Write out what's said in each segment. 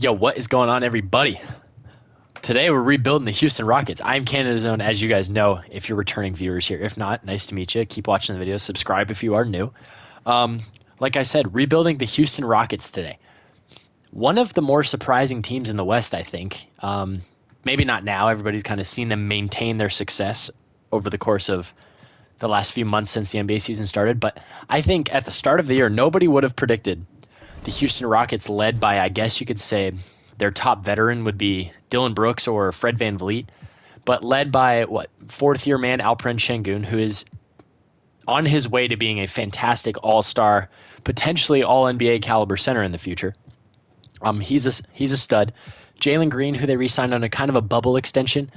Yo, what is going on, everybody? Today we're rebuilding the Houston Rockets. I'm Canada's Own, as you guys know, if you're returning viewers here. If not, nice to meet you. Keep watching the videos. Subscribe if you are new. Like I said, rebuilding the Houston Rockets today. One of the more surprising teams in the West, I think. Maybe not now. Everybody's kind of seen them maintain their success over the course of the last few months since the NBA season started. But I think at the start of the year, nobody would have predicted the Houston Rockets led by, I guess you could say, their top veteran would be Dylan Brooks or Fred VanVleet, but led by, fourth-year man Alperen Sengun, who is on his way to being a fantastic all-star, potentially all-NBA caliber center in the future. He's a stud. Jalen Green, who they re-signed on a kind of a bubble extension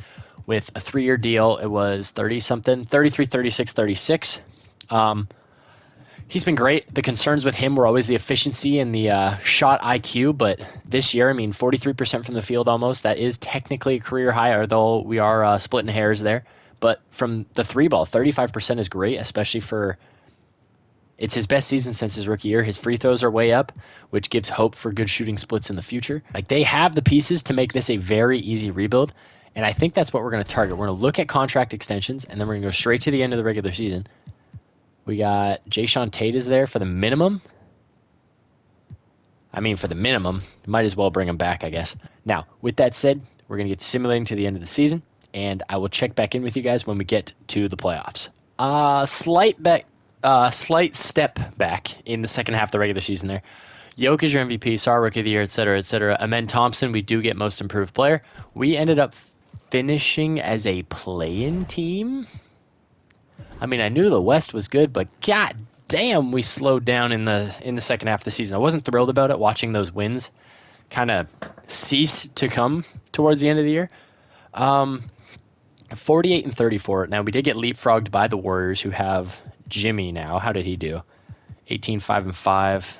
with a 3-year deal. It was 30-something, 33, 36, 36. He's been great. The concerns with him were always the efficiency and the shot IQ, but this year, 43% from the field almost. That is technically a career high, although we are splitting hairs there. But from the three ball, 35% is great, especially for it's his best season since his rookie year. His free throws are way up, which gives hope for good shooting splits in the future. Like, they have the pieces to make this a very easy rebuild, and I think that's what we're going to target. We're going to look at contract extensions, and then we're going to go straight to the end of the regular season. We got Jayshawn Tate is there for the minimum. For the minimum, might as well bring him back, I guess. Now, with that said, we're going to get simulating to the end of the season, and I will check back in with you guys when we get to the playoffs. Slight step back in the second half of the regular season there. Yoke is your MVP, Sar Rookie of the Year, etc., etc. Amen Thompson, we do get Most Improved Player. We ended up finishing as a play-in team. I knew the West was good, but god damn, we slowed down in the second half of the season. I wasn't thrilled about it, watching those wins kind of cease to come towards the end of the year. 48 and 34. Now, we did get leapfrogged by the Warriors, who have Jimmy now. How did he do? 18, 5, and 5.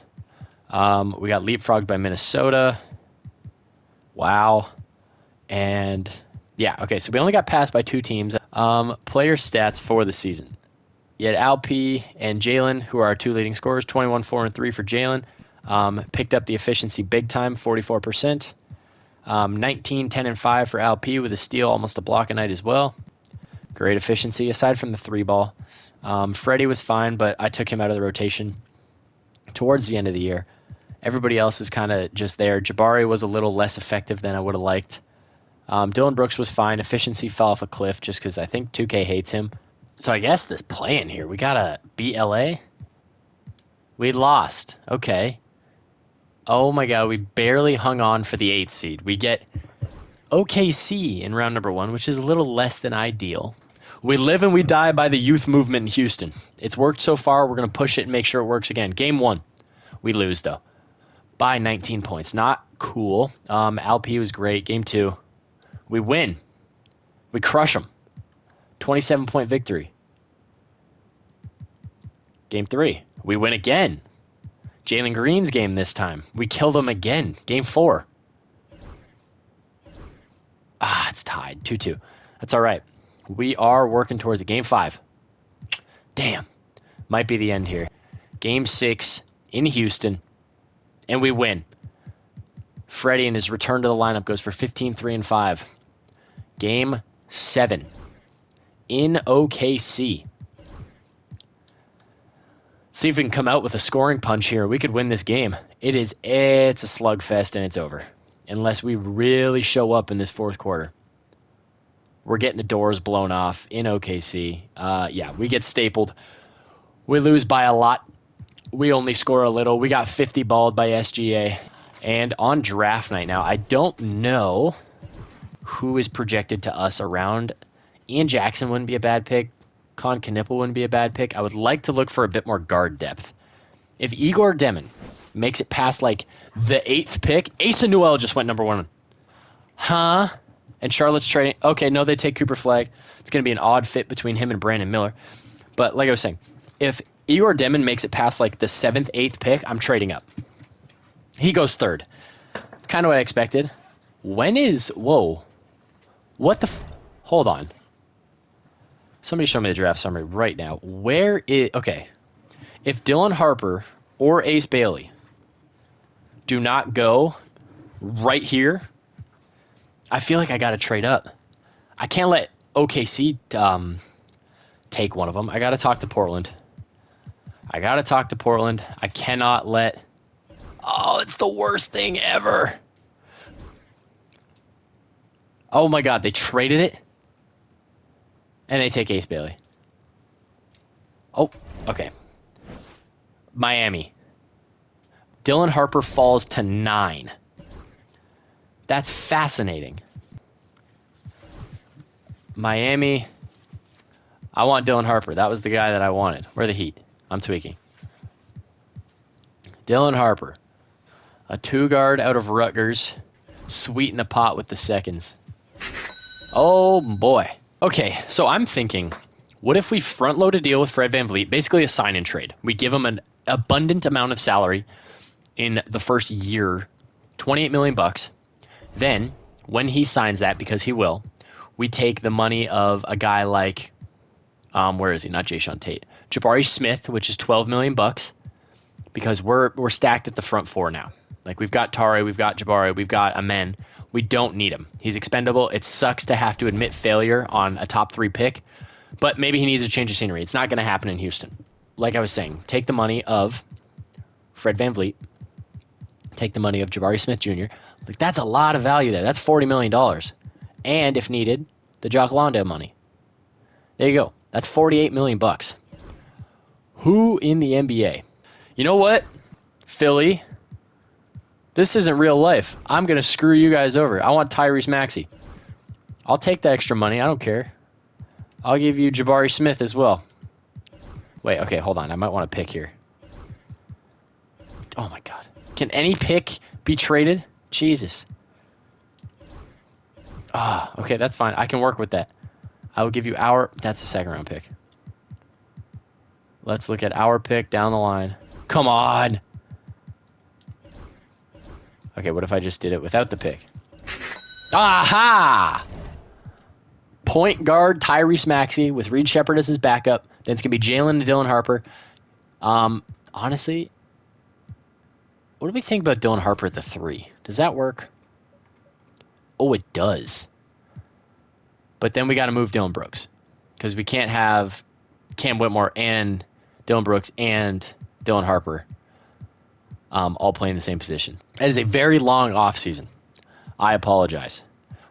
We got leapfrogged by Minnesota. Wow. And yeah, okay, so we only got passed by two teams. Player stats for the season. You had Alp and Jalen, who are our two leading scorers, 21, 4, and 3 for Jalen. Picked up the efficiency big time, 44%. 19, 10, and 5 for Alp with a steal, almost a block a night as well. Great efficiency, aside from the three ball. Freddie was fine, but I took him out of the rotation towards the end of the year. Everybody else is kind of just there. Jabari was a little less effective than I would have liked. Dylan Brooks was fine. Efficiency fell off a cliff just because I think 2K hates him. So I guess this play-in here, we got to beat LA? We lost. Okay. Oh my god, we barely hung on for the 8th seed. We get OKC in round number 1, which is a little less than ideal. We live and we die by the youth movement in Houston. It's worked so far. We're going to push it and make sure it works again. Game 1. We lose, though, by 19 points. Not cool. Alp was great. Game 2. We win. We crush them. 27-point victory. Game 3. We win again. Jalen Green's game this time. We kill them again. Game 4. It's tied. 2-2. That's all right. We are working towards a Game 5. Damn. Might be the end here. Game 6 in Houston. And we win. Freddie in his return to the lineup goes for 15, 3, and 5. Game 7 in OKC. See if we can come out with a scoring punch here. We could win this game. It's a slugfest and it's over. Unless we really show up in this fourth quarter. We're getting the doors blown off in OKC. We get stapled. We lose by a lot. We only score a little. We got 50 balled by SGA. And on draft night now, I don't know who is projected to us around. Ian Jackson wouldn't be a bad pick. Con Knipple wouldn't be a bad pick. I would like to look for a bit more guard depth. If Igor Demon makes it past the 8th pick, Asa Newell just went number 1. Huh? And Charlotte's trading. Okay, no, they take Cooper Flagg. It's going to be an odd fit between him and Brandon Miller. But like I was saying, if Igor Demon makes it past the 7th, 8th pick, I'm trading up. He goes 3rd. It's kind of what I expected. Whoa. What the hold on. Somebody show me the draft summary right now. Okay. If Dylan Harper or Ace Bailey do not go right here, I feel like I got to trade up. I can't let OKC take one of them. I got to talk to Portland. I cannot let... Oh, it's the worst thing ever. Oh my God, they traded it. And they take Ace Bailey. Oh, okay. Miami. Dylan Harper falls to 9. That's fascinating. Miami. I want Dylan Harper. That was the guy that I wanted. Where are the Heat? I'm tweaking. Dylan Harper. A 2-guard out of Rutgers. Sweeten the pot with the seconds. Oh, boy. Okay, so I'm thinking, what if we front-load a deal with Fred VanVleet, basically a sign-and trade? We give him an abundant amount of salary in the first year, $28 million. Then, when he signs that, because he will, we take the money of a guy like, where is he? Not Jayshawn Tate. Jabari Smith, which is $12 million, because we're stacked at the front four now. Like, we've got Tare, we've got Jabari, we've got Amen. We don't need him. He's expendable. It sucks to have to admit failure on a top 3 pick, but maybe he needs a change of scenery. It's not going to happen in Houston. Like I was saying, take the money of Fred VanVleet, take the money of Jabari Smith Jr. Like, that's a lot of value there. That's $40 million. And if needed, the Jock Landale money. There you go. That's $48 million. Who in the NBA? You know what? Philly. This isn't real life. I'm going to screw you guys over. I want Tyrese Maxey. I'll take the extra money. I don't care. I'll give you Jabari Smith as well. Wait, okay, hold on. I might want to pick here. Oh, my God. Can any pick be traded? Jesus. Okay, that's fine. I can work with that. I will give you our... That's a second-round pick. Let's look at our pick down the line. Come on! Okay, what if I just did it without the pick? Aha! Point guard Tyrese Maxey with Reed Shepherd as his backup. Then it's going to be Jalen and Dylan Harper. Honestly, what do we think about Dylan Harper at the 3? Does that work? Oh, it does. But then we got to move Dylan Brooks, because we can't have Cam Whitmore and Dylan Brooks and Dylan Harper all playing the same position. That is a very long offseason. I apologize.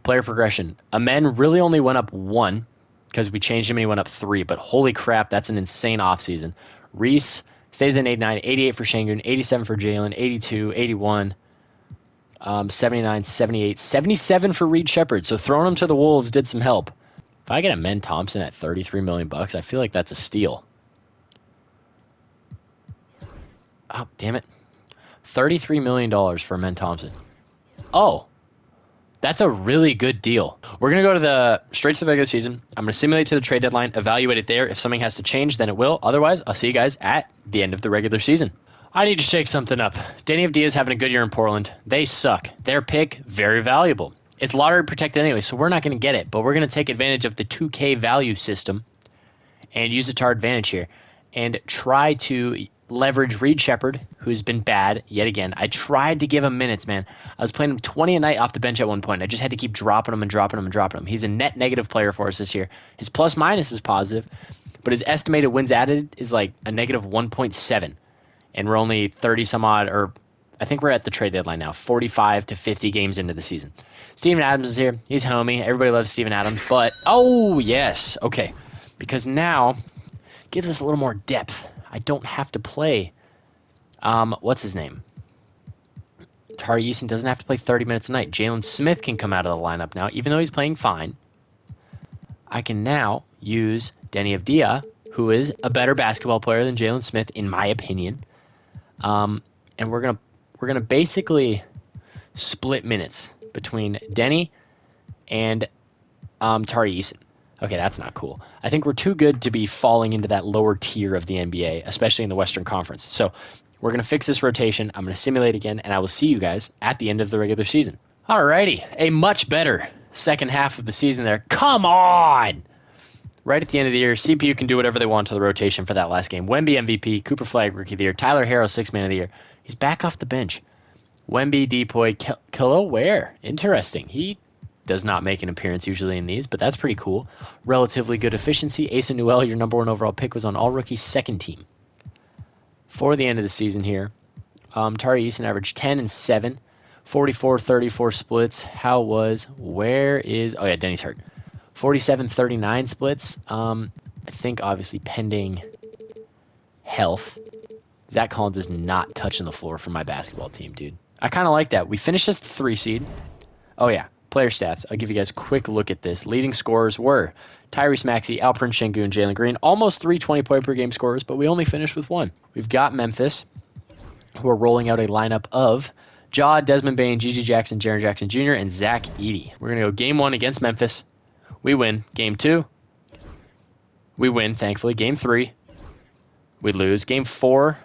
Player progression. Amen really only went up 1 because we changed him and he went up 3, but holy crap, that's an insane offseason. Reese stays in 89, 88 for Sengun, 87 for Jalen, 82, 81, 79, 78, 77 for Reed Shepherd. So throwing him to the Wolves did some help. If I get Amen Thompson at $33 million, I feel like that's a steal. Oh, damn it. $33 million for Amen Thompson. Oh, that's a really good deal. We're going to go straight to the regular season. I'm going to simulate to the trade deadline, evaluate it there. If something has to change, then it will. Otherwise, I'll see you guys at the end of the regular season. I need to shake something up. Danny Avdia's having a good year in Portland. They suck. Their pick, very valuable. It's lottery protected anyway, so we're not going to get it. But we're going to take advantage of the 2K value system and use it to our advantage here and try to leverage Reed Shepherd, who's been bad yet again. I tried to give him minutes, man. I was playing him 20 a night off the bench at one point. I just had to keep dropping him and dropping him and dropping him. He's a net negative player for us this year. His plus minus is positive, but his estimated wins added is like a negative 1.7. And we're only 30 some odd, or I think we're at the trade deadline now, 45 to 50 games into the season. Steven Adams is here. He's homie. Everybody loves Steven Adams, but oh yes, okay. Because now gives us a little more depth. I don't have to play, what's his name? Tari Eason doesn't have to play 30 minutes a night. Jalen Smith can come out of the lineup now, even though he's playing fine. I can now use Denny Avdia, who is a better basketball player than Jalen Smith, in my opinion. And we're gonna basically split minutes between Denny and Tari Eason. Okay, that's not cool. I think we're too good to be falling into that lower tier of the NBA, especially in the Western Conference. So we're going to fix this rotation. I'm going to simulate again, and I will see you guys at the end of the regular season. Alrighty, a much better second half of the season there. Come on! Right at the end of the year, CPU can do whatever they want to the rotation for that last game. Wemby MVP, Cooper Flag Rookie of the Year, Tyler Harrow 6th Man of the Year. He's back off the bench. Wemby, Depoy, Kilo Ware. Interesting. He does not make an appearance usually in these, but that's pretty cool. Relatively good efficiency. Asa Newell, your number 1 overall pick, was on all-rookie second team. For the end of the season here, Tari Eason averaged 10 and 7, 44-34 splits. Where is, oh yeah, Denny's hurt. 47-39 splits. I think obviously pending health. Zach Collins is not touching the floor for my basketball team, dude. I kind of like that. We finished as the 3 seed. Oh yeah, player stats. I'll give you guys a quick look at this. Leading scorers were Tyrese Maxey, Alperen Sengun, Jalen Green. Almost 3 20-point per game scorers, but we only finished with 1. We've got Memphis, who are rolling out a lineup of Ja, Desmond Bane, Gigi Jackson, Jaren Jackson Jr., and Zach Edey. We're going to go game 1 against Memphis. We win. Game 2, we win, thankfully. Game 3, we lose. Game 4,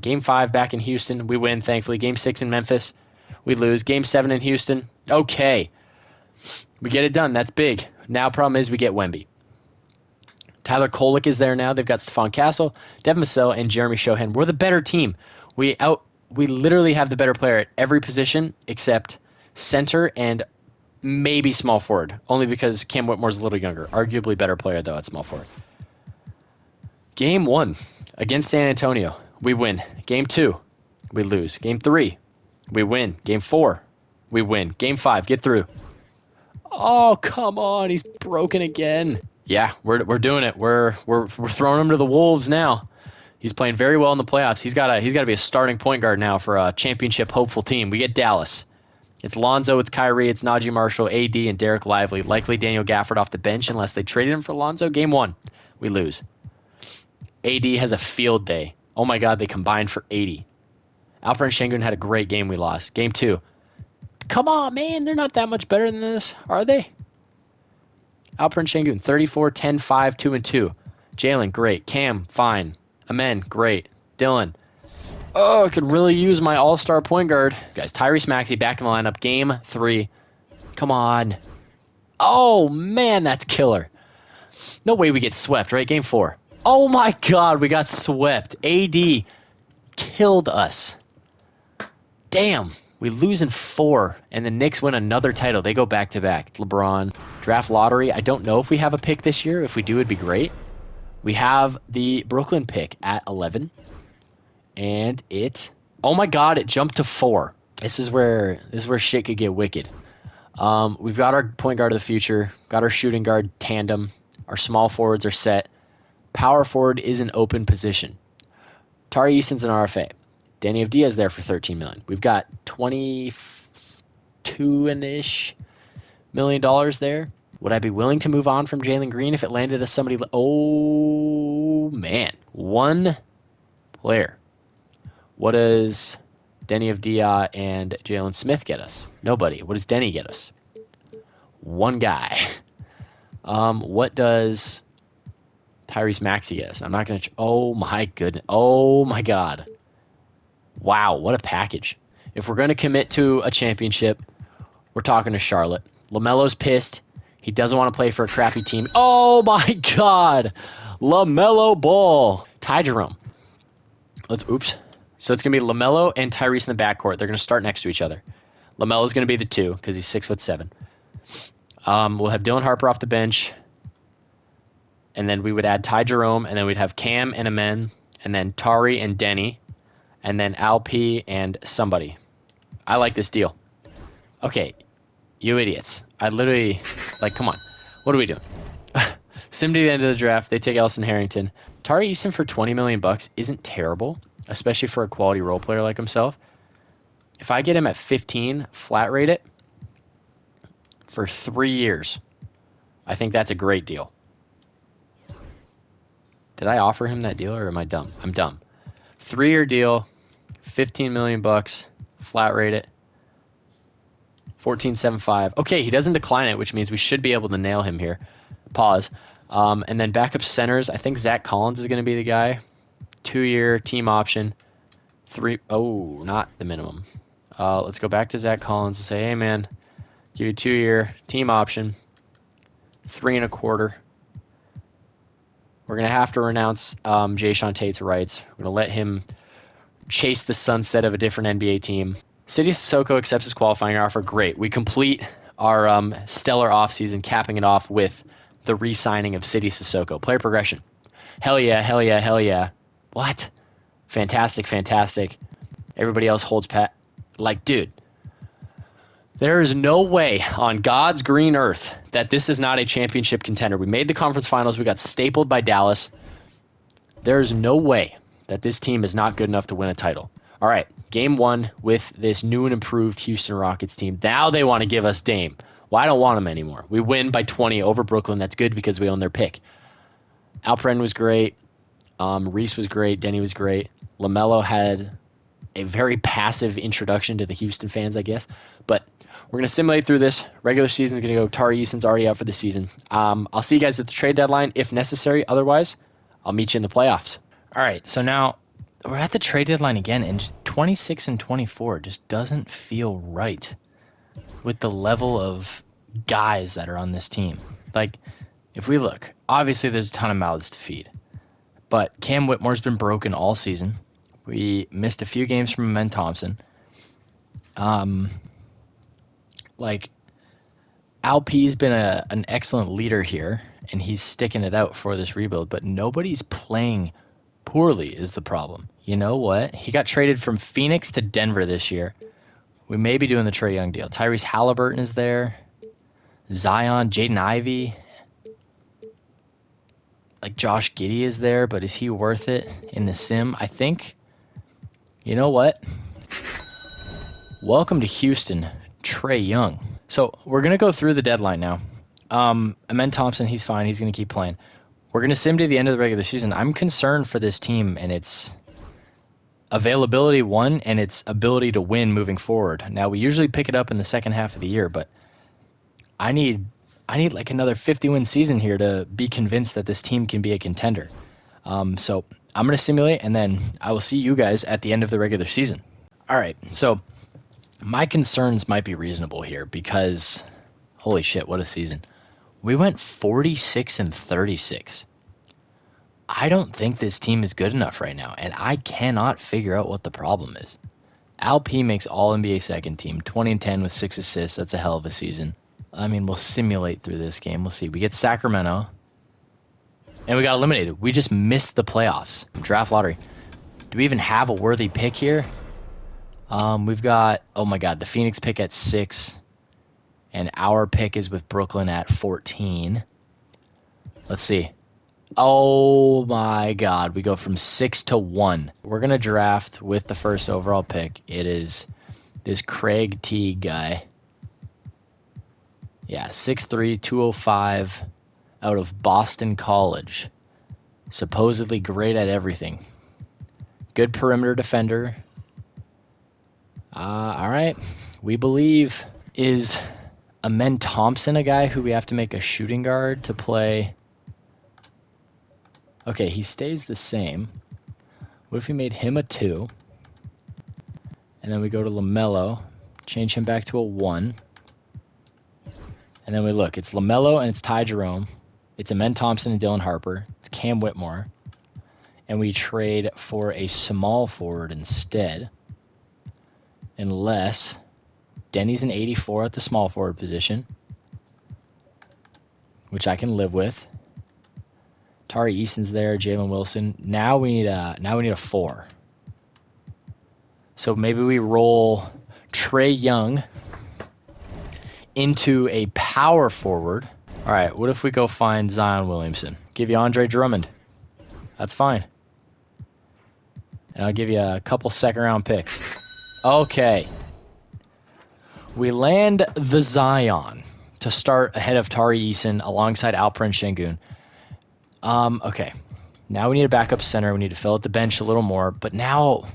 Game 5 back in Houston. We win, thankfully. Game 6 in Memphis. We lose. Game 7 in Houston. Okay. We get it done. That's big. Now problem is we get Wemby. Tyler Kolek is there now. They've got Stephon Castle, Devin Vassell, and Jeremy Shohan. We're the better team. We literally have the better player at every position except center and maybe small forward. Only because Cam Whitmore's a little younger. Arguably better player, though, at small forward. Game 1 against San Antonio. We win. Game 2, we lose. Game 3, we win. Game 4, we win. Game 5, get through. Oh, come on. He's broken again. Yeah, we're doing it. We're throwing him to the wolves now. He's playing very well in the playoffs. He's got to be a starting point guard now for a championship hopeful team. We get Dallas. It's Lonzo, it's Kyrie, it's Najee Marshall, AD, and Derek Lively. Likely Daniel Gafford off the bench unless they traded him for Lonzo. Game 1, we lose. AD has a field day. Oh my God, they combined for 80. Alperen Sengun had a great game. We lost. Game 2. Come on, man. They're not that much better than this, are they? Alperen Sengun, 34, 10, 5, 2, and 2. Jalen, great. Cam, fine. Amen, great. Dylan, I could really use my all-star point guard. Guys, Tyrese Maxey back in the lineup. Game 3. Come on. Oh, man, that's killer. No way we get swept, right? Game 4. Oh, my God, we got swept. AD killed us. Damn. We lose in 4, and the Knicks win another title. They go back-to-back. LeBron. Draft lottery. I don't know if we have a pick this year. If we do, it'd be great. We have the Brooklyn pick at 11. And oh my God, it jumped to 4. This is where shit could get wicked. We've got our point guard of the future, got our shooting guard tandem, our small forwards are set. Power forward is an open position. Tari Eason's an RFA. Danny Avdija is there for $13 million. We've got $22-ish million there. Would I be willing to move on from Jalen Green if it landed as somebody? Oh man, 1 player. What does Denny Avdija and Jalen Smith get us? Nobody. What does Denny get us? 1 guy. What does Tyrese Maxey get us? I'm not going to... Oh, my goodness. Oh, my God. Wow, what a package. If we're going to commit to a championship, we're talking to Charlotte. LaMelo's pissed. He doesn't want to play for a crappy team. Oh, my God. LaMelo Ball. Ty Jerome. Oops. So it's going to be LaMelo and Tyrese in the backcourt. They're going to start next to each other. LaMelo's going to be the 2 because he's 6'7". We'll have Dylan Harper off the bench. And then we would add Ty Jerome. And then we'd have Cam and Amen. And then Tari and Denny. And then Alp and somebody. I like this deal. Okay, you idiots. I literally, come on. What are we doing? Sim to the end of the draft. They take Elson Harrington. Tari Eason for $20 million isn't terrible, especially for a quality role player like himself. If I get him at 15, flat rate it for 3 years, I think that's a great deal. Did I offer him that deal or am I dumb? I'm dumb. 3-year deal, $15 million, flat rate it, 14.75. Okay, he doesn't decline it, which means we should be able to nail him here. Pause. And then backup centers, I think Zach Collins is going to be the guy. 2-year team option. Not the minimum. Let's go back to Zach Collins. We'll say, hey, man, give you 2-year team option. 3.25. We're going to have to renounce Jayshawn Tate's rights. We're going to let him chase the sunset of a different NBA team. City Sissoko accepts his qualifying offer. Great. We complete our stellar offseason, capping it off with the re-signing of City Sissoko. Player progression. Hell yeah, hell yeah, hell yeah. What? Fantastic, fantastic. Everybody else holds pat. Like, dude, there is no way on God's green earth that this is not a championship contender. We made the conference finals. We got stapled by Dallas. There is no way that this team is not good enough to win a title. All right, game one with this new and improved Houston Rockets team. Now they want to give us Dame. Well, I don't want him anymore. We win by 20 over Brooklyn. That's good because we own their pick. Alperen was great. Reese was great. Denny was great. LaMelo had a very passive introduction to the Houston fans, I guess. But we're going to simulate through this. Regular season is going to go. Tari Eason's already out for the season. I'll see you guys at the trade deadline if necessary. Otherwise, I'll meet you in the playoffs. All right, so now we're at the trade deadline again, and just 26 and 24 just doesn't feel right with the level of guys that are on this team. Like, if we look, obviously there's a ton of mouths to feed, but Cam Whitmore's been broken all season. We missed a few games from Amen Thompson. Alp's been an excellent leader here, and he's sticking it out for this rebuild, but nobody's playing poorly is the problem. You know what? He got traded from Phoenix to Denver this year. We may be doing the Trae Young deal. Tyrese Halliburton is there. Zion, Jaden Ivey. Like, Josh Giddey is there, but is he worth it in the sim? I think. You know what? Welcome to Houston, Trae Young. So we're going to go through the deadline now. Amen Thompson, he's fine. He's going to keep playing. We're going to sim to the end of the regular season. I'm concerned for this team and its availability, one, and its ability to win moving forward. Now, we usually pick it up in the second half of the year, but I need like another 50-win season here to be convinced that this team can be a contender. So I'm going to simulate, and then I will see you guys at the end of the regular season. All right, so my concerns might be reasonable here because, holy shit, what a season. We went 46 and 36. I don't think this team is good enough right now, and I cannot figure out what the problem is. Alp makes All-NBA second team, 20 and 10 with 6 assists. That's a hell of a season. I mean, we'll simulate through this game. We'll see. We get Sacramento, and we got eliminated. We just missed the playoffs. Draft lottery. Do we even have a worthy pick here? We've got, oh my God, the Phoenix pick at 6. And our pick is with Brooklyn at 14. Let's see. Oh my God. We go from 6 to 1. We're going to draft with the first overall pick. It is this Craig T guy. Yeah, 6'3", 205 out of Boston College. Supposedly great at everything. Good perimeter defender. All right. We believe. Is Amen Thompson a guy who we have to make a shooting guard to play? Okay, he stays the same. What if we made him a 2? And then we go to LaMelo, change him back to a 1. And then we look, it's LaMelo and it's Ty Jerome. It's Amen Thompson and Dylan Harper. It's Cam Whitmore. And we trade for a small forward instead. Unless Denny's an 84 at the small forward position, which I can live with. Tari Eason's there, Jalen Wilson. Now we need a 4. So maybe we roll Trae Young into a power forward. All right, what if we go find Zion Williamson? Give you Andre Drummond. That's fine. And I'll give you a couple second-round picks. Okay. We land the Zion to start ahead of Tari Eason alongside Alperen Sengun. Okay. Now we need a backup center. We need to fill out the bench a little more. But now,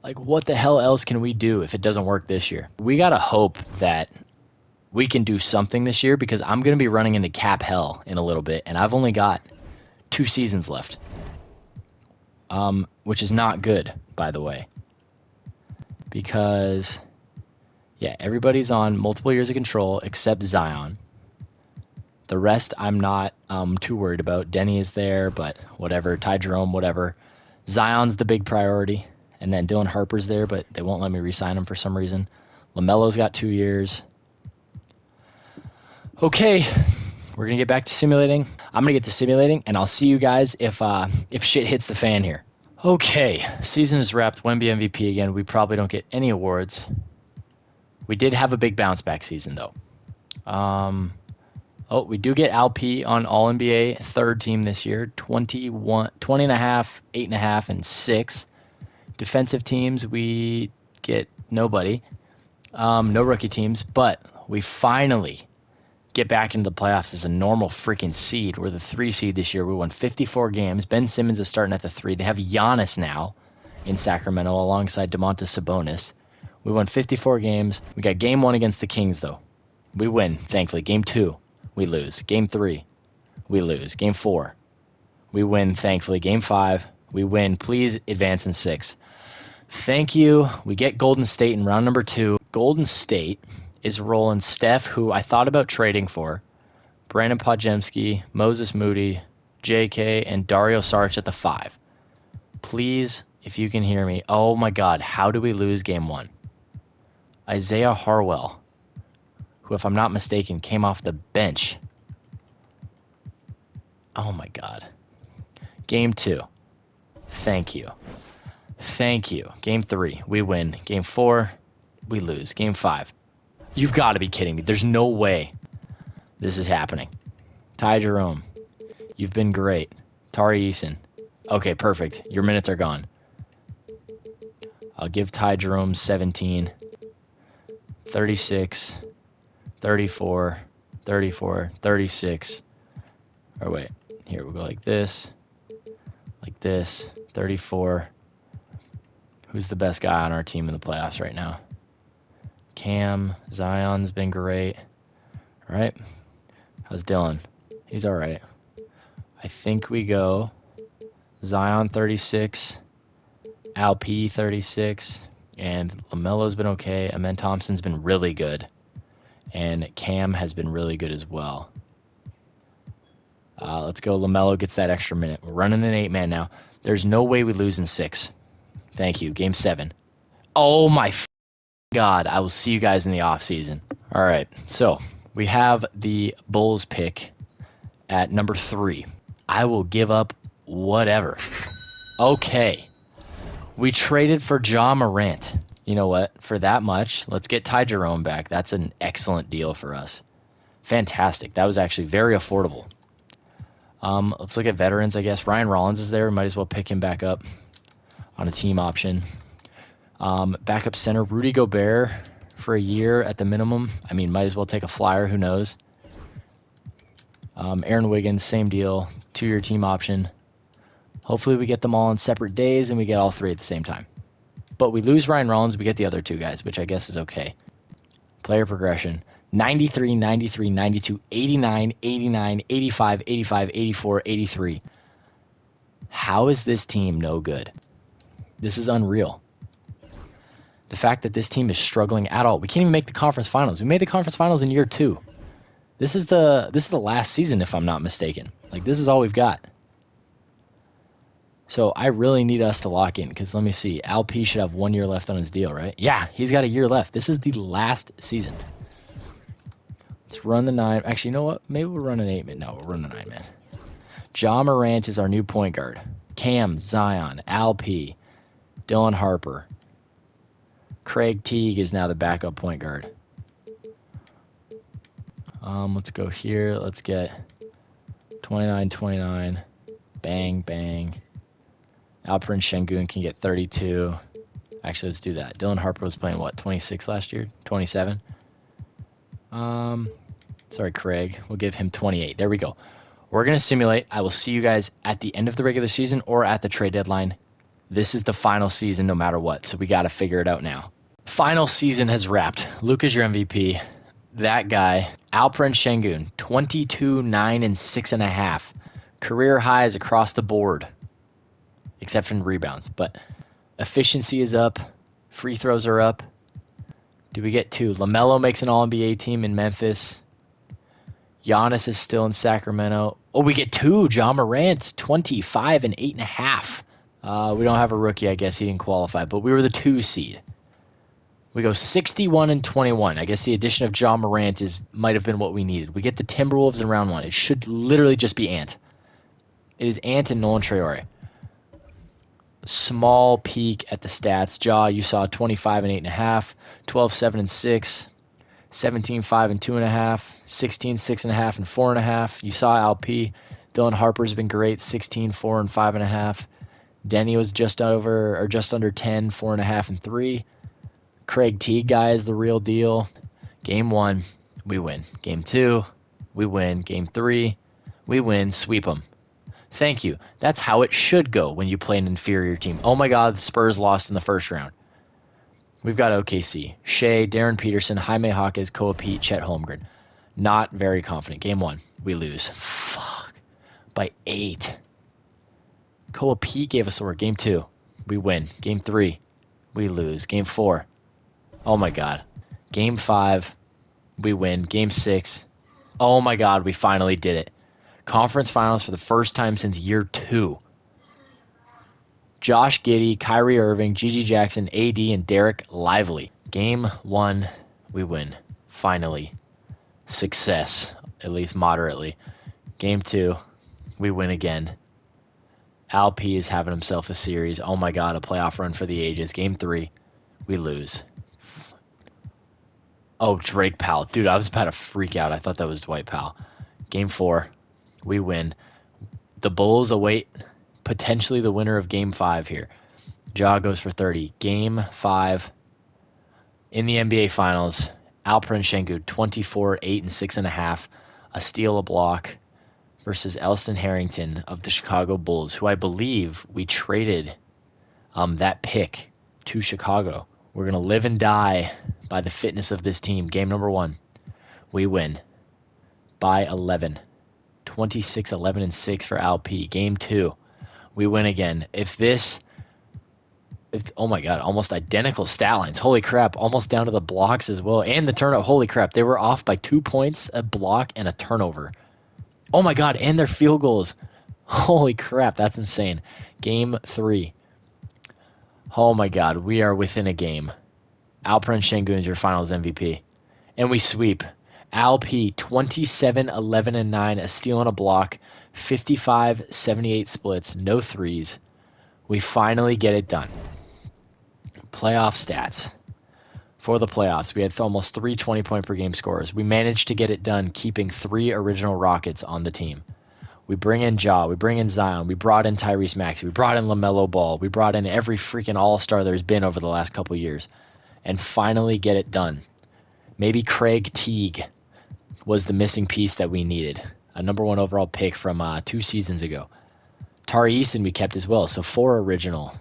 like, what the hell else can we do if it doesn't work this year? We got to hope that we can do something this year because I'm going to be running into cap hell in a little bit. And I've only got 2 seasons left, which is not good, by the way. Because, yeah, everybody's on multiple years of control except Zion. The rest I'm not too worried about. Denny is there, but whatever. Ty Jerome, whatever. Zion's the big priority. And then Dylan Harper's there, but they won't let me re-sign him for some reason. LaMelo's got 2 years. Okay, we're going to get back to simulating. I'm going to get to simulating, and I'll see you guys if shit hits the fan here. Okay, season is wrapped. Wemby MVP again. We probably don't get any awards. We did have a big bounce back season, though. We do get Alp on All-NBA third team this year. 20 and a half, 8.5, and 6. Defensive teams, we get nobody. No rookie teams, but we finally get back into the playoffs as a normal freaking seed. We're the 3 seed this year. We won 54 games. Ben Simmons is starting at the 3. They have Giannis now in Sacramento alongside Domantas Sabonis. We won 54 games. We got game 1 against the Kings, though. We win, thankfully. Game 2, we lose. Game 3, we lose. Game 4, we win, thankfully. Game 5, we win. Please advance in 6. Thank you. We get Golden State in round number 2. Golden State is rolling Steph, who I thought about trading for, Brandon Podziemski, Moses Moody, JK, and Dario Saric at the 5. Please, if you can hear me. Oh my God, how do we lose game 1? Isaiah Harwell, who, if I'm not mistaken, came off the bench. Oh my God. Game 2. Thank you. Thank you. Game 3, we win. Game 4, we lose. Game 5. You've got to be kidding me. There's no way this is happening. Ty Jerome, you've been great. Tari Eason. Okay, perfect. Your minutes are gone. I'll give Ty Jerome 17, 36, 34, 34, 36. Or wait, here we'll go like this, 34. Who's the best guy on our team in the playoffs right now? Cam, Zion's been great. All right. How's Dylan? He's all right. I think we go Zion 36, Alp 36, and LaMelo's been okay. Amen Thompson's been really good. And Cam has been really good as well. Let's go. LaMelo gets that extra minute. We're running an 8-man now. There's no way we lose in 6. Thank you. Game 7. Oh my God. I will see you guys in the off season. All right. So we have the Bulls pick at number 3. I will give up whatever. Okay. We traded for Ja Morant. You know what? For that much, let's get Ty Jerome back. That's an excellent deal for us. Fantastic. That was actually very affordable. Let's look at veterans, I guess. Ryan Rollins is there. We might as well pick him back up on a team option. Backup center, Rudy Gobert for a year at the minimum. I mean, might as well take a flyer. Who knows? Aaron Wiggins, same deal. 2-year team option. Hopefully we get them all on separate days and we get all 3 at the same time. But we lose Ryan Rollins, we get the other 2 guys, which I guess is okay. Player progression. 93, 93, 92, 89, 89, 85, 85, 84, 83. How is this team no good? This is unreal. The fact that this team is struggling at all. We can't even make the conference finals. We made the conference finals in year 2. This is the last season, if I'm not mistaken. Like, this is all we've got. So I really need us to lock in, because let me see. Alp should have 1 year left on his deal, right? Yeah, he's got a year left. This is the last season. Let's run the 9. Actually, you know what? Maybe we'll run an 8-man. No, we'll run the 9-man. Ja Morant is our new point guard. Cam, Zion, Alp, Dylan Harper. Craig Teague is now the backup point guard. Let's go here. Let's get 29, 29. Bang, bang. Alperen Sengun can get 32. Actually, let's do that. Dylan Harper was playing, what, 26 last year? 27? Sorry, Craig. We'll give him 28. There we go. We're going to simulate. I will see you guys at the end of the regular season or at the trade deadline. This is the final season no matter what, so we got to figure it out now. Final season has wrapped. Luke is your MVP. That guy, Alperen Sengun, 22, 9, and 6.5. Career highs across the board, except for rebounds. But efficiency is up. Free throws are up. Do we get 2? LaMelo makes an All-NBA team in Memphis. Giannis is still in Sacramento. Oh, we get 2. Ja Morant, 25 and 8.5. We don't have a rookie. I guess he didn't qualify, but we were the 2 seed. We go 61-21. I guess the addition of John Morant might have been what we needed. We get the Timberwolves in round 1. It should literally just be Ant. It is Ant and Nolan Traore. Small peek at the stats. Ja, you saw 25 and 8.5, 12, 7 and 6, 17, 5 and 2.5, 16, 6.5 and 4.5. You saw LP. Dylan Harper's been great, 16, 4 and 5.5. Denny was just under 10, 4.5 and 3. Craig Teague guy is the real deal. Game 1, we win. Game 2, we win. Game 3, we win. Sweep them. Thank you. That's how it should go when you play an inferior team. Oh my God, the Spurs lost in the first round. We've got OKC. Shea, Darren Peterson, Jaime Jaquez, Koa Pete, Chet Holmgren. Not very confident. Game 1, we lose. Fuck. By 8. Koa Pete gave us a word. Game 2, we win. Game 3, we lose. Game 4, oh my God. Game 5, we win. Game 6, oh my God, we finally did it. Conference finals for the first time since year 2. Josh Giddey, Kyrie Irving, Gigi Jackson, AD, and Derek Lively. Game 1, we win. Finally. Success, at least moderately. Game 2, we win again. Al P is having himself a series. Oh my God, a playoff run for the ages. Game 3, we lose. Oh, Drake Powell. Dude, I was about to freak out. I thought that was Dwight Powell. Game 4, we win. The Bulls await potentially the winner of Game 5 here. Ja goes for 30. Game 5 in the NBA Finals. Alperen Sengun, 24, 8 and 6.5. A steal, a block versus Elston Harrington of the Chicago Bulls, who I believe we traded that pick to Chicago. We're going to live and die by the fitness of this team. Game number 1, we win by 11. 26, 11, and 6 for Al P. Game 2, we win again. Oh my God, almost identical stat lines. Holy crap, almost down to the blocks as well. And the turnover. Holy crap, they were off by 2 points, a block, and a turnover. Oh my God, and their field goals. Holy crap, that's insane. Game 3. Oh my God, we are within a game. Alperen Sengun is your finals MVP. And we sweep. Al P, 27, 11, and 9, a steal and a block, 55, 78 splits, no threes. We finally get it done. Playoff stats. For the playoffs, we had almost 3 20-point per game scorers. We managed to get it done keeping 3 original Rockets on the team. We bring in Ja, we bring in Zion, we brought in Tyrese Maxey, we brought in LaMelo Ball, we brought in every freaking all-star there's been over the last couple years, and finally get it done. Maybe Craig Teague was the missing piece that we needed. A number 1 overall pick from 2 seasons ago. Tari Eason we kept as well, so 4 original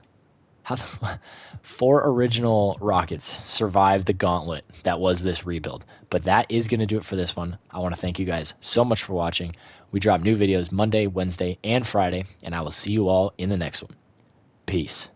Rockets survived the gauntlet that was this rebuild. But that is going to do it for this one. I want to thank you guys so much for watching. We drop new videos Monday, Wednesday, and Friday, and I will see you all in the next one. Peace.